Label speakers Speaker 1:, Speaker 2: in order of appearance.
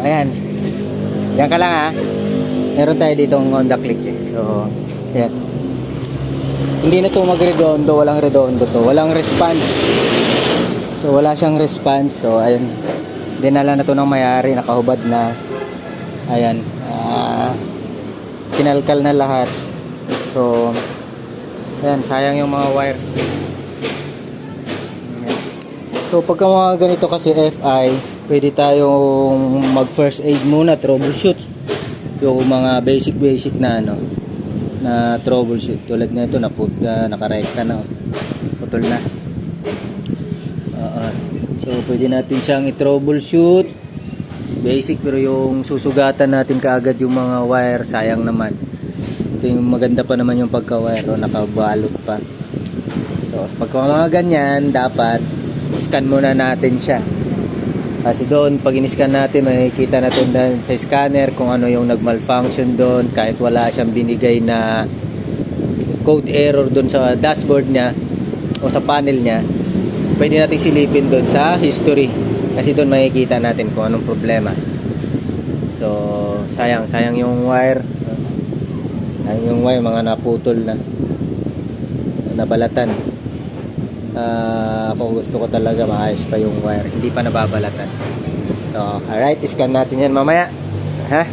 Speaker 1: Ayan. Yan ka lang ha. Meron tayo dito ng Honda Click eh. So, yan. Hindi na to mag-redondo. Walang redondo to. Walang response. So, wala siyang response. So, ayun. Dinala na to ng may-ari. Nakahubad na. Ayan. Kinalkal na lahat. So, ayan. Sayang yung mga wire. So, pagka mga ganito kasi FI, pwede tayong mag first aid muna, troubleshoot. Yung mga basic na ano, na troubleshoot. Tulad nito nakarekta na, putol na. So, pwede natin siyang i-troubleshoot. Basic, pero yung susugatan natin kaagad yung mga wire, sayang naman. Ito yung maganda pa naman yung pagka-wire, nakabalot pa. So, pagka mga ganyan, dapat scan muna natin siya. Kasi doon, pag in-scan natin, makikita natin sa scanner kung ano yung nag-malfunction doon. Kahit wala siyang binigay na code error doon sa dashboard niya o sa panel niya, pwede natin silipin doon sa history. Kasi doon makikita natin kung anong problema. So, sayang yung wire. Sayang yung wire, mga naputol na, nabalatan. Ako gusto ko talaga maayos pa yung wire, hindi pa nababalatan. So, alright, scan natin yan mamaya, ha?